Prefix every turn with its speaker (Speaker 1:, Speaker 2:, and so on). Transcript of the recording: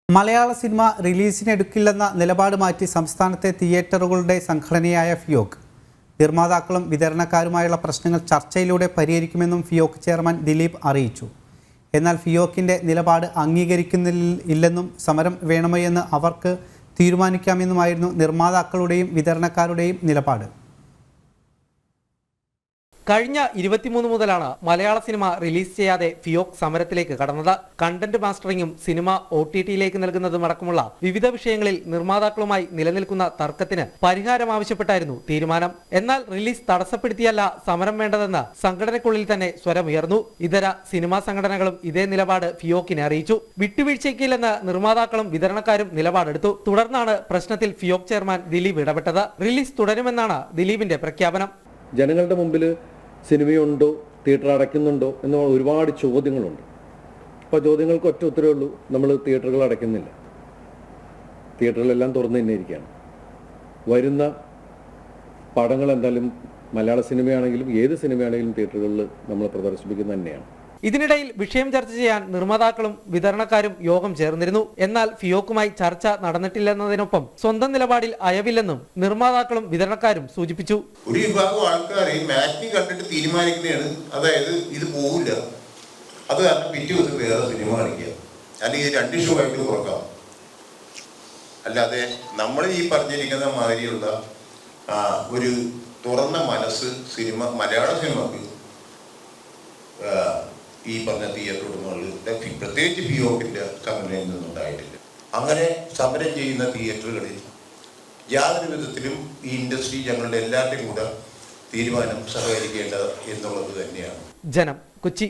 Speaker 1: മലയാള cinema റിലീസിനെടുക്കില്ലെന്ന നിലപാട് മാറ്റി സംസ്ഥാനത്തെ തിയേറ്ററുകളുടെ സംഘടനയായ ഫിയോക് നിർമ്മാതാക്കളും വിതരണക്കാരുമായുള്ള പ്രശ്നങ്ങൾ ചർച്ചയിലൂടെ പരിഹരിക്കുമെന്നും ഫിയോക് ചെയർമാൻ ദിലീപ് അറിയിച്ചു. എന്നാൽ ഫിയോക്കിൻ്റെ നിലപാട് അംഗീകരിക്കുന്നില്ലെന്നും സമരം വേണമോയെന്ന് അവർക്ക് തീരുമാനിക്കാമെന്നുമായിരുന്നു നിർമ്മാതാക്കളുടെയും വിതരണക്കാരുടെയും നിലപാട്.
Speaker 2: കഴിഞ്ഞ 23 മുതലാണ് മലയാള സിനിമ റിലീസ് ചെയ്യാതെ ഫിയോക് സമരത്തിലേക്ക് കടന്നത്. കണ്ടന്റ് മാസ്റ്ററിംഗും സിനിമ OTT-യിലേക്ക് നൽകുന്നതും അടക്കമുള്ള വിവിധ വിഷയങ്ങളിൽ നിർമ്മാതാക്കളുമായി നിലനിൽക്കുന്ന തർക്കത്തിന് പരിഹാരം ആവശ്യപ്പെട്ടായിരുന്നു തീരുമാനം. എന്നാൽ റിലീസ് തടസ്സപ്പെടുത്തിയല്ല സമരം വേണ്ടതെന്ന് സംഘടനയ്ക്കുള്ളിൽ തന്നെ സ്വരമുയർന്നു. ഇതര സിനിമാ സംഘടനകളും ഇതേ നിലപാട് ഫിയോക്കിനെ അറിയിച്ചു. വിട്ടുവീഴ്ചയ്ക്കില്ലെന്ന് നിർമ്മാതാക്കളും വിതരണക്കാരും നിലപാടെടുത്തു. തുടർന്നാണ് പ്രശ്നത്തിൽ ഫിയോക് ചെയർമാൻ ദിലീപ് ഇടപെട്ടത്. റിലീസ് തുടരുമെന്നാണ് ദിലീപിന്റെ പ്രഖ്യാപനം.
Speaker 3: ജനങ്ങളുടെ മുമ്പിൽ സിനിമയുണ്ടോ, തിയേറ്റർ അടയ്ക്കുന്നുണ്ടോ എന്ന ഒരുപാട് ചോദ്യങ്ങളുണ്ട്. അപ്പോൾ ചോദ്യങ്ങൾക്ക് ഒറ്റ ഉത്തരവേ ഉള്ളൂ, നമ്മൾ തിയേറ്ററുകൾ അടയ്ക്കുന്നില്ല. തിയേറ്ററുകളെല്ലാം തുറന്നു തന്നെ ഇരിക്കുകയാണ്. വരുന്ന പടങ്ങൾ എന്തായാലും മലയാള സിനിമയാണെങ്കിലും ഏത് സിനിമയാണെങ്കിലും തിയേറ്ററുകളിൽ നമ്മൾ പ്രദർശിപ്പിക്കുന്നത് തന്നെയാണ്.
Speaker 2: ഇതിനിടയിൽ വിഷയം ചർച്ച ചെയ്യാൻ നിർമ്മാതാക്കളും വിതരണക്കാരും യോഗം ചേർന്നിരുന്നു. എന്നാൽ ഫിയോക്കുമായി ചർച്ച നടന്നിട്ടില്ലെന്നതിനൊപ്പം സ്വന്തം നിലപാടിൽ അയവില്ലെന്നും നിർമ്മാതാക്കളും വിതരണക്കാരും സൂചിപ്പിച്ചു.
Speaker 4: ഒരു വിഭാഗം ആൾക്കാർ മാറ്റിനി കണ്ടിട്ട് തീരുമാനിക്കുന്നതാണ്, അതായത് ഇത് പോകില്ല, അത് കാരണം പിറ്റേ ദിവസം വേറെ സിനിമ കാണിക്കുക, അല്ലെങ്കിൽ 2 ഷോ ആയിട്ട് കുറക്കാം. അല്ലാതെ നമ്മൾ ഈ പറഞ്ഞിരിക്കുന്ന മാതിരിയുള്ള ഒരു തുറന്ന മനസ്സ് മലയാള സിനിമക്ക് ഈ പറഞ്ഞ തിയേറ്റർ ഉടമകളിൽ പ്രത്യേകിച്ച് ഫിയോക്കിൻ്റെ സംഘടനയിൽ നിന്നുണ്ടായിട്ടില്ല. അങ്ങനെ സമരം ചെയ്യുന്ന തിയേറ്ററുകളിൽ യാതൊരു വിധത്തിലും ഈ ഇൻഡസ്ട്രി ഞങ്ങളുടെ എല്ലാവരുടെയും കൂടെ തീരുമാനം സഹകരിക്കേണ്ടത് എന്നുള്ളത് തന്നെയാണ്.
Speaker 2: ജനം, കൊച്ചി.